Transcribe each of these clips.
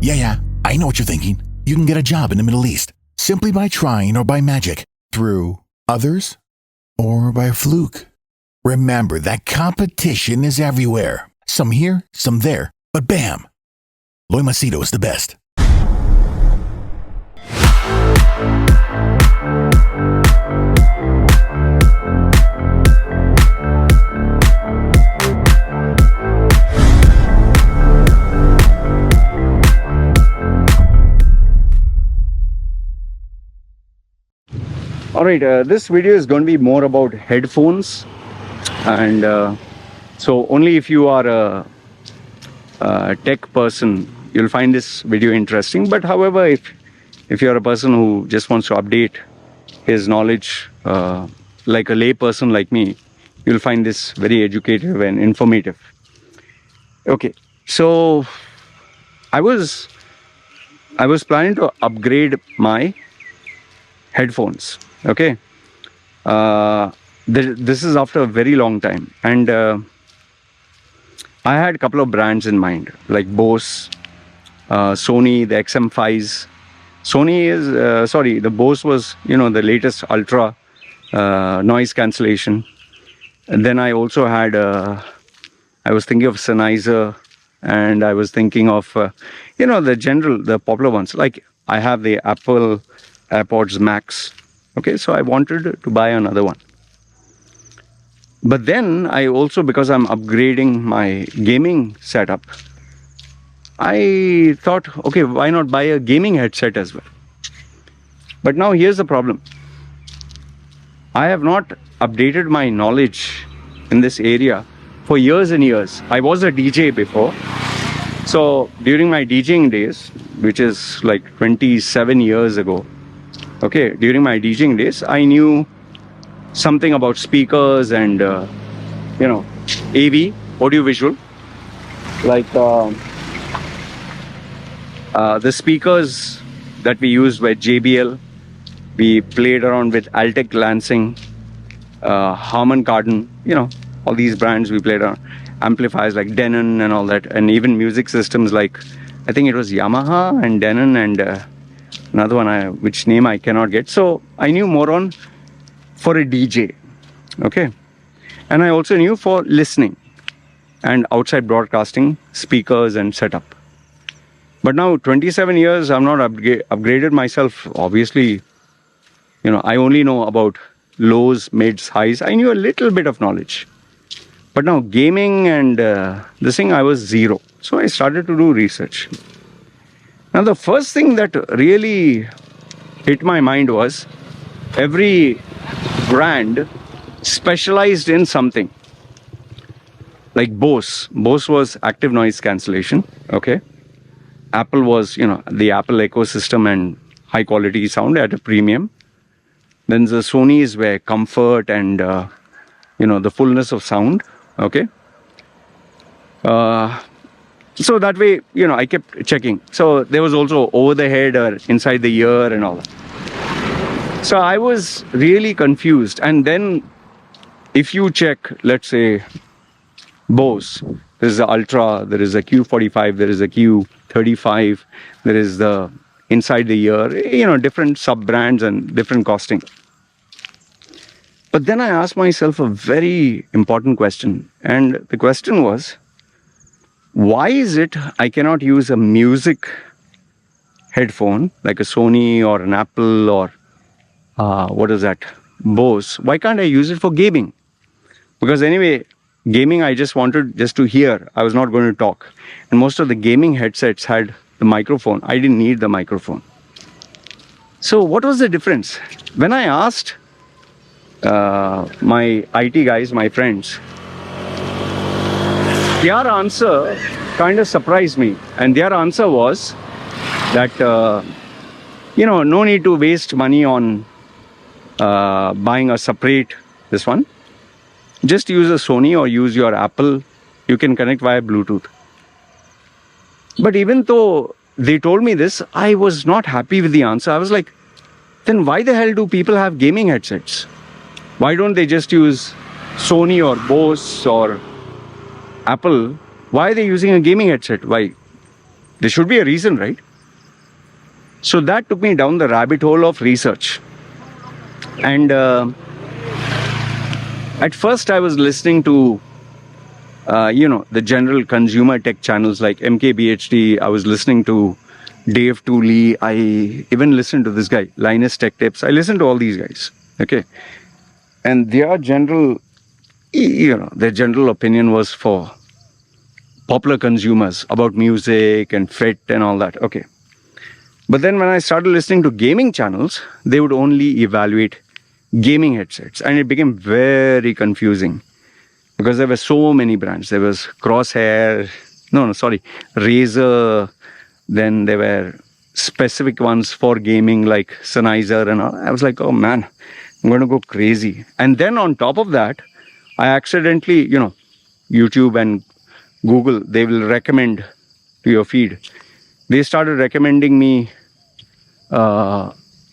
Yeah, I know what you're thinking. You can get a job in the Middle East simply by trying or by magic, through others or by fluke. Remember that competition is everywhere. Some here, some there, but bam! Loy Machedo is the best. Alright, this video is going to be more about headphones, and so only if you are a tech person you'll find this video interesting. But however, if you're a person who just wants to update his knowledge, like a lay person like me, you'll find this very educative and informative. Okay, so I was planning to upgrade my headphones. Okay, this is after a very long time, and I had a couple of brands in mind, like Bose, Sony, the XM5s. Sony is the Bose was, the latest ultra noise cancellation. And then I also had I was thinking of Sennheiser, and I was thinking of the popular ones, like I have the Apple Airpods Max. Okay, so I wanted to buy another one. But then I also, because I'm upgrading my gaming setup, I thought, okay, why not buy a gaming headset as well? But now here's the problem. I have not updated my knowledge in this area for years and years. I was a DJ before. So during my DJing days, which is like 27 years ago, okay, during my DJing days, I knew something about speakers and, AV, audiovisual, like the speakers that we used were JBL. We played around with Altec Lansing, Harman Kardon, all these brands we played around. Amplifiers like Denon and all that, and even music systems like, I think it was Yamaha and Denon and another one, which name I cannot get. So I knew more on for a DJ, okay? And I also knew for listening and outside broadcasting, speakers and setup. But now 27 years, I've not upgraded myself. Obviously, I only know about lows, mids, highs. I knew a little bit of knowledge. But now gaming and this thing, I was zero. So I started to do research. Now, the first thing that really hit my mind was every brand specialized in something. Like Bose. Bose was active noise cancellation, okay? Apple was, the Apple ecosystem and high quality sound at a premium. Then the Sonys were comfort and, the fullness of sound, okay? So that way, I kept checking. So there was also over the head or inside the ear and all that. So I was really confused. And then if you check, let's say, Bose, there is the Ultra, there is a Q45, there is a Q35, there is the inside the ear, different sub-brands and different costing. But then I asked myself a very important question. And the question was, why is it I cannot use a music headphone like a Sony or an Apple or Bose? Why can't I use it for gaming? Because anyway, gaming I just wanted just to hear. I was not going to talk. And most of the gaming headsets had the microphone. I didn't need the microphone. So what was the difference? When I asked my IT guys, my friends, their answer kind of surprised me. And their answer was that, no need to waste money on buying a separate this one. Just use a Sony or use your Apple. You can connect via Bluetooth. But even though they told me this, I was not happy with the answer. I was like, then why the hell do people have gaming headsets? Why don't they just use Sony or Bose or Apple? Why are they using a gaming headset? Why? There should be a reason, right? So that took me down the rabbit hole of research. And at first I was listening to, the general consumer tech channels like MKBHD. I was listening to Dave Tooley. I even listened to this guy, Linus Tech Tips. I listened to all these guys. Okay. And their general opinion was for popular consumers about music and fit and all that. Okay. But then when I started listening to gaming channels, they would only evaluate gaming headsets. And it became very confusing because there were so many brands. There was Razer. Then there were specific ones for gaming like Sennheiser and all. I was like, oh man, I'm going to go crazy. And then on top of that, I accidentally, YouTube and Google, they will recommend to your feed. They started recommending me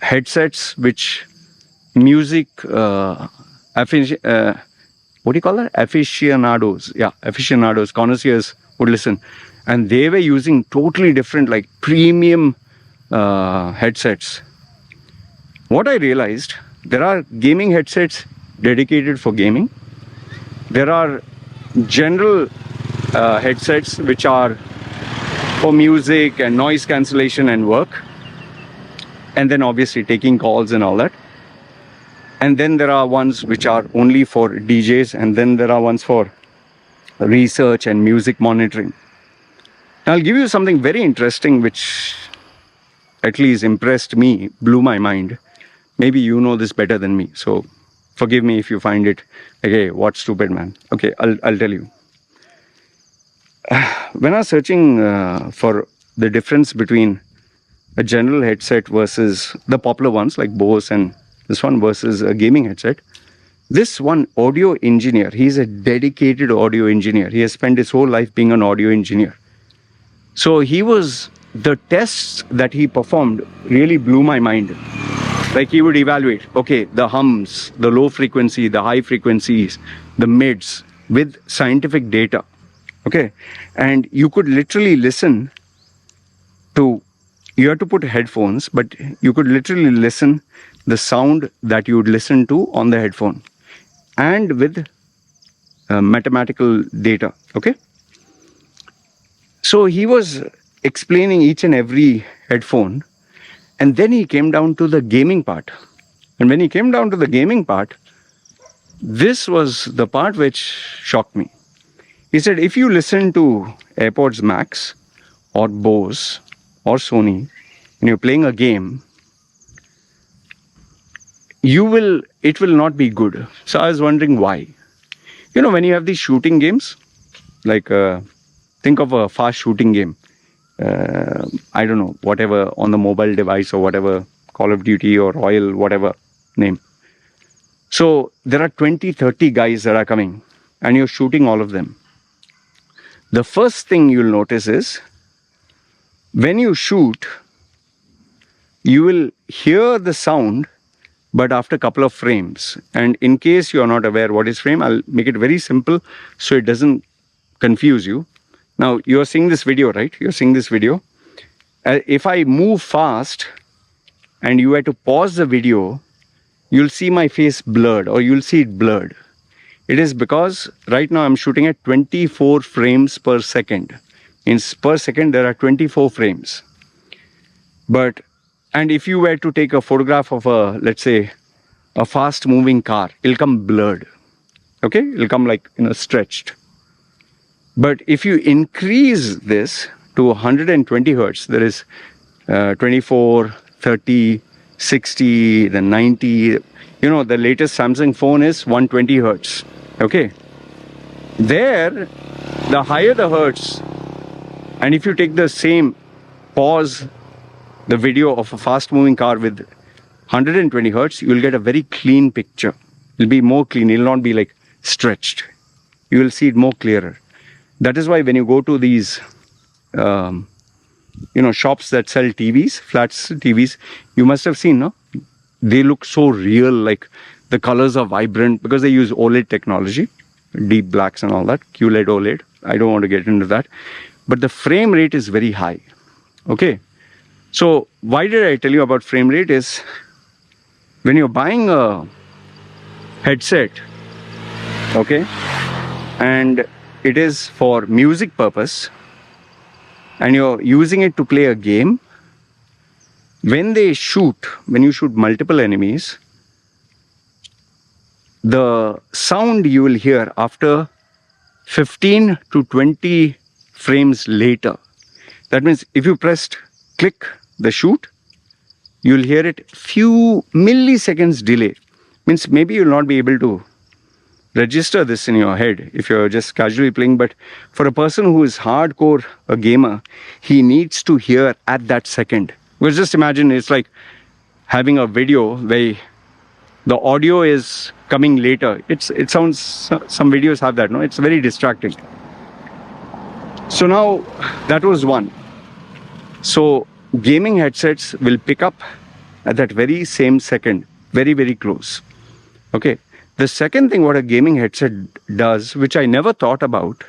headsets which music aficionados, connoisseurs would listen. And they were using totally different, like premium headsets. What I realized, there are gaming headsets dedicated for gaming. There are general headsets which are for music and noise cancellation and work. And then obviously taking calls and all that. And then there are ones which are only for DJs. And then there are ones for research and music monitoring. I'll give you something very interesting which at least impressed me, blew my mind. Maybe you know this better than me. So forgive me if you find it like, hey, what stupid man. Okay, I'll tell you. When I was searching for the difference between a general headset versus the popular ones like Bose and this one versus a gaming headset, this one audio engineer, he's a dedicated audio engineer. He has spent his whole life being an audio engineer. So the tests that he performed really blew my mind. Like he would evaluate, okay, the hums, the low frequency, the high frequencies, the mids with scientific data. Okay. And you could literally listen to, you have to put headphones, but you could literally listen the sound that you would listen to on the headphone and with mathematical data. Okay. So he was explaining each and every headphone, and then he came down to the gaming part. And when he came down to the gaming part, this was the part which shocked me. He said, if you listen to Airpods Max or Bose or Sony and you're playing a game, it will not be good. So I was wondering why. When you have these shooting games, like think of a fast shooting game. I don't know, whatever on the mobile device or whatever, Call of Duty or Royal, whatever name. So there are 20, 30 guys that are coming and you're shooting all of them. The first thing you'll notice is when you shoot, you will hear the sound, but after a couple of frames. And in case you're not aware what is frame, I'll make it very simple so it doesn't confuse you. Now, you're seeing this video, right? You're seeing this video. If I move fast and you had to pause the video, you'll see my face blurred or you'll see it blurred. It is because right now I'm shooting at 24 frames per second. Per second, there are 24 frames. And if you were to take a photograph of let's say, a fast moving car, it'll come blurred. Okay? It'll come like, stretched. But if you increase this to 120 hertz, there is 24, 30, 60, then 90. The latest Samsung phone is 120 hertz. Okay. There, the higher the hertz, and if you take the same, pause the video of a fast moving car with 120 hertz, you will get a very clean picture. It'll be more clean. It'll not be like stretched. You will see it more clearer. That is why when you go to these, shops that sell TVs, flat TVs, you must have seen, no? They look so real, like the colors are vibrant because they use OLED technology, deep blacks and all that, QLED, OLED. I don't want to get into that. But the frame rate is very high. Okay. So why did I tell you about frame rate is when you're buying a headset, okay, and it is for music purpose and you're using it to play a game, when you shoot multiple enemies, the sound you will hear after 15 to 20 frames later. That means if you pressed click the shoot, you'll hear it few milliseconds delay. Means maybe you'll not be able to register this in your head if you're just casually playing, but for a person who is hardcore a gamer, he needs to hear at that second. Well, just imagine it's like having a video where the audio is coming later. It sounds, some videos have that, no? It's very distracting. So now that was one. So gaming headsets will pick up at that very same second, very, very close. Okay. The second thing what a gaming headset does, which I never thought about,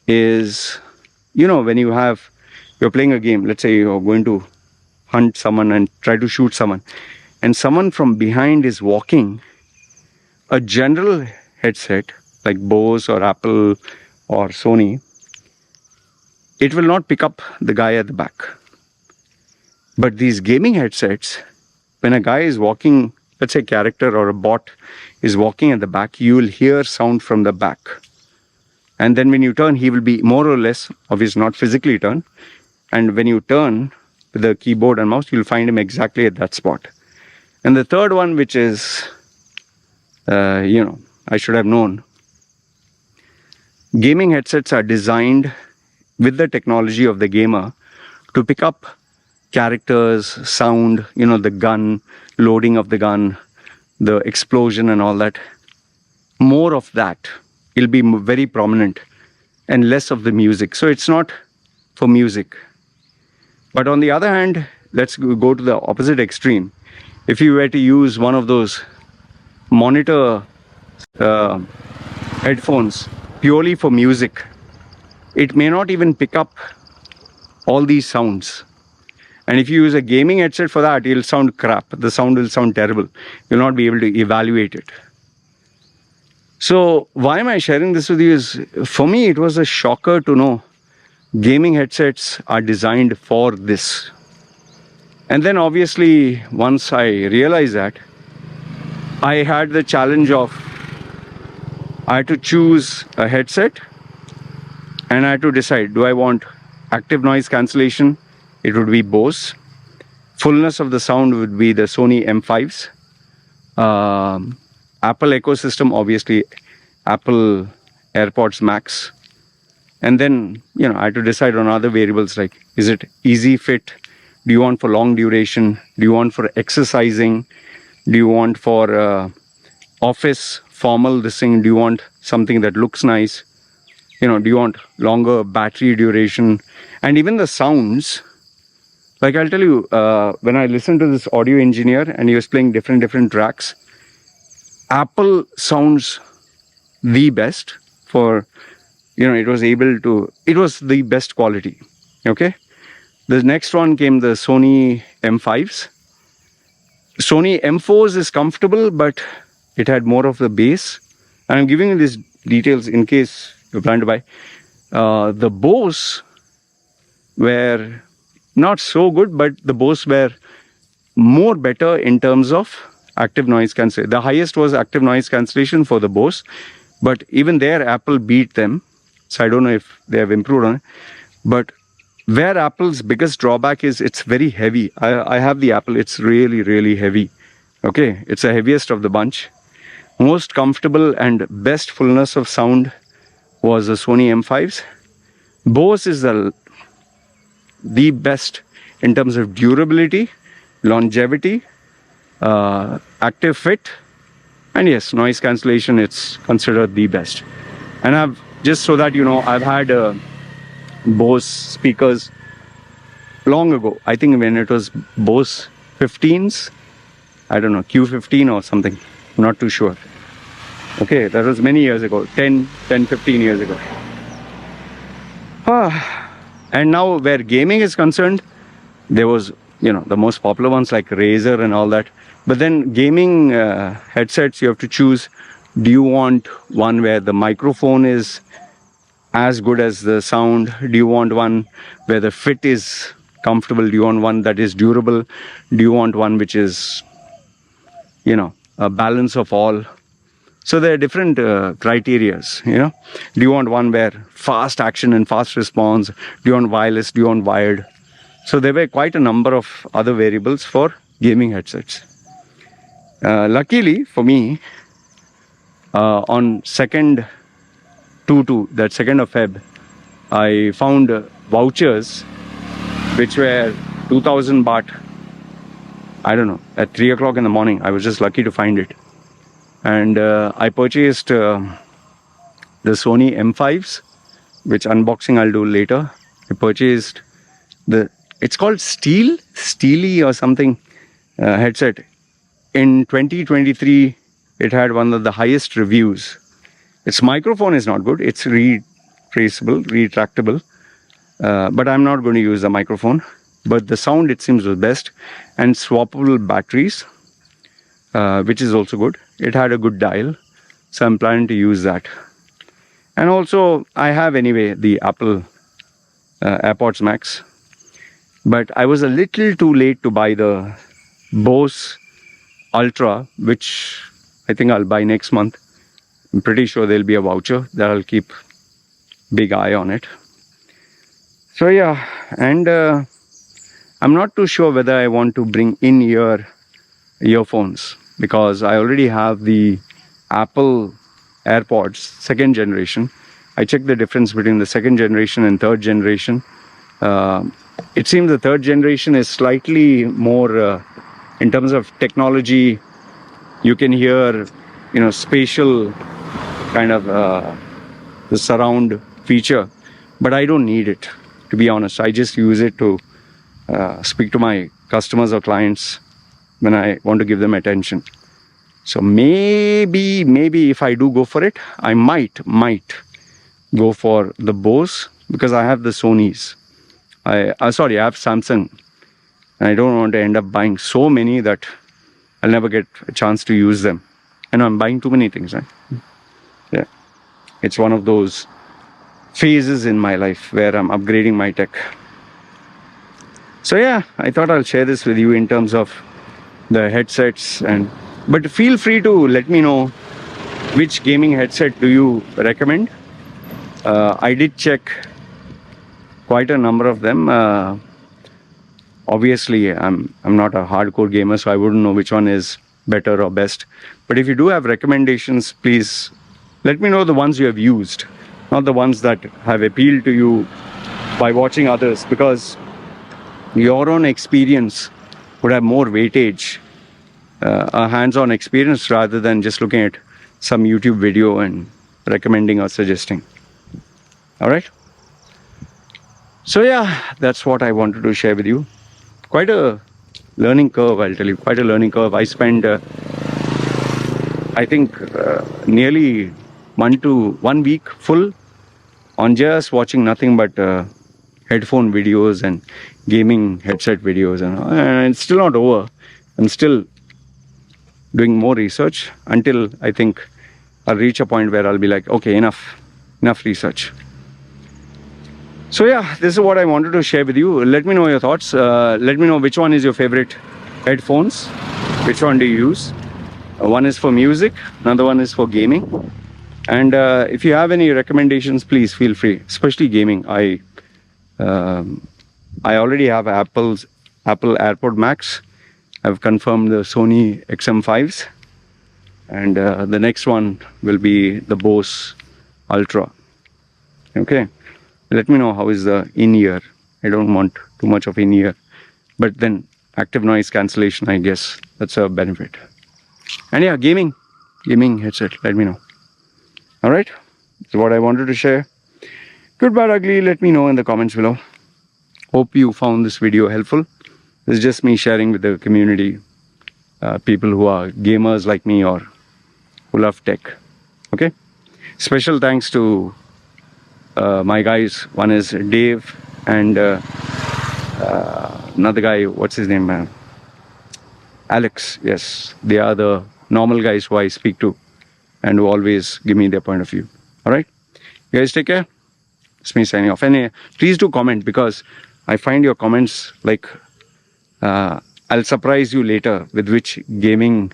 is, you know, when you're playing a game, let's say you're going to hunt someone and try to shoot someone, and someone from behind is walking, a general headset like Bose or Apple or Sony, it will not pick up the guy at the back. But these gaming headsets, when a guy is walking, let's say a character or a bot is walking at the back, you will hear sound from the back. And then when you turn, he will be more or less, obviously not physically turn. And when you turn with the keyboard and mouse, you'll find him exactly at that spot. And the third one, which is, I should have known. Gaming headsets are designed with the technology of the gamer to pick up characters, sound, the gun, loading of the gun, the explosion and all that. More of that will be very prominent and less of the music. So it's not for music. But on the other hand, let's go to the opposite extreme. If you were to use one of those monitor headphones purely for music, it may not even pick up all these sounds. And if you use a gaming headset for that, it'll sound crap. The sound will sound terrible. You'll not be able to evaluate it. So why am I sharing this with you is, for me, it was a shocker to know gaming headsets are designed for this. And then obviously, once I realized that, I had the challenge of, I had to choose a headset and I had to decide, do I want active noise cancellation? It would be Bose. Fullness of the sound would be the Sony M5s. Apple ecosystem, obviously, Apple Airpods Max. And then, I had to decide on other variables like, is it easy fit? Do you want for long duration? Do you want for exercising? Do you want for office, formal this thing? Do you want something that looks nice? Do you want longer battery duration? And even the sounds, like I'll tell you, when I listened to this audio engineer and he was playing different tracks, Apple sounds the best for, it was the best quality. Okay. The next one came the Sony M5s. Sony M4s is comfortable, but it had more of the bass. And I'm giving you these details in case you plan to buy. The Bose were not so good, but the Bose were more better in terms of active noise cancellation. The highest was active noise cancellation for the Bose, but even there Apple beat them. So I don't know if they have improved on it. But where Apple's biggest drawback is, it's very heavy. I have the Apple, it's really, really heavy. Okay, it's the heaviest of the bunch. Most comfortable and best fullness of sound was the Sony M5s. Bose is the best in terms of durability, longevity, active fit, and yes, noise cancellation, it's considered the best. And I've, just so that you know, I've had Bose speakers long ago. I think when it was Bose 15s, I don't know, Q15 or something, I'm not too sure. Okay, that was many years ago, 10, 15 years ago. And now where gaming is concerned, there was, the most popular ones like Razer and all that. But then gaming headsets, you have to choose, do you want one where the microphone is as good as the sound? Do you want one where the fit is comfortable? Do you want one that is durable? Do you want one which is, a balance of all? So there are different criterias, Do you want one where fast action and fast response? Do you want wireless? Do you want wired? So there were quite a number of other variables for gaming headsets. Luckily for me, on 2nd of Feb, I found vouchers which were 2000 baht. I don't know, at 3 o'clock in the morning. I was just lucky to find it. And I purchased the Sony M5s, which unboxing I'll do later. I purchased it's called Steely or something headset. In 2023, it had one of the highest reviews. Its microphone is not good. It's retractable. But I'm not going to use the microphone. But the sound, it seems, was best. And swappable batteries, which is also good. It had a good dial. So I'm planning to use that. And also, I have anyway the Apple Airpods Max. But I was a little too late to buy the Bose Ultra, which I think I'll buy next month. I'm pretty sure there'll be a voucher that I'll keep big eye on it. So yeah, and I'm not too sure whether I want to bring in-ear earphones, because I already have the Apple AirPods 2nd generation. I checked the difference between the 2nd generation and 3rd generation. It seems the 3rd generation is slightly more, in terms of technology, you can hear, spatial kind of the surround feature. But I don't need it, to be honest. I just use it to speak to my customers or clients when I want to give them attention. So maybe if I do go for it, I might go for the Bose, because I have the Sonys. I have Samsung, and I don't want to end up buying so many that I'll never get a chance to use them. I know I'm buying too many things, right? Yeah, it's one of those phases in my life where I'm upgrading my tech. So yeah, I thought I'll share this with you in terms of the headsets, but feel free to let me know which gaming headset do you recommend. I did check quite a number of them. Obviously, I'm not a hardcore gamer, so I wouldn't know which one is better or best. But if you do have recommendations, please let me know the ones you have used, not the ones that have appealed to you by watching others, because your own experience would have more weightage, a hands-on experience, rather than just looking at some YouTube video and recommending or suggesting. All right? So yeah, that's what I wanted to share with you. Quite a learning curve, I'll tell you, quite a learning curve. I spent, I think, nearly 1 week full on just watching nothing but headphone videos and gaming headset videos, and it's still not over. I'm still doing more research until I think I'll reach a point where I'll be like, okay, enough research. So yeah, this is what I wanted to share with you. Let me know your thoughts. Let me know which one is your favorite headphones. Which one do you use? One is for music, another one is for gaming. And if you have any recommendations, please feel free, especially gaming. I already have Apple AirPod Max. I've confirmed the Sony XM5s. And the next one will be the Bose Ultra. Okay. Let me know how is the in-ear. I don't want too much of in-ear. But then active noise cancellation, I guess that's a benefit. And yeah, gaming headset, let me know. All right, that's what I wanted to share. Good, bad, ugly, let me know in the comments below. Hope you found this video helpful. This is just me sharing with the community, people who are gamers like me or who love tech. Okay, special thanks to my guys. One is Dave and another guy, what's his name, man? Alex. Yes, they are the normal guys who I speak to and who always give me their point of view. All right, you guys take care. It's me signing off. And please do comment, because I find your comments like I'll surprise you later with which gaming,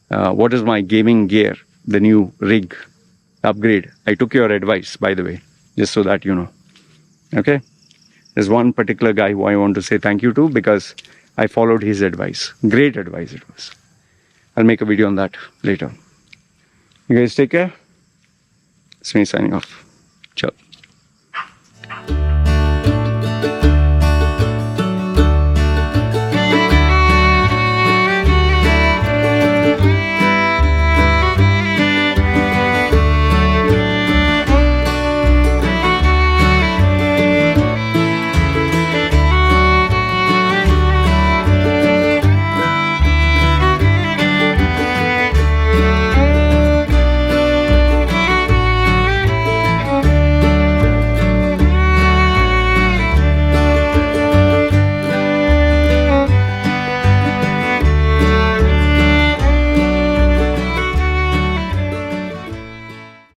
what is my gaming gear, the new rig upgrade. I took your advice, by the way, just so that you know. Okay, there's one particular guy who I want to say thank you to, because I followed his advice. Great advice it was. I'll make a video on that later. You guys take care. It's me signing off. Ciao.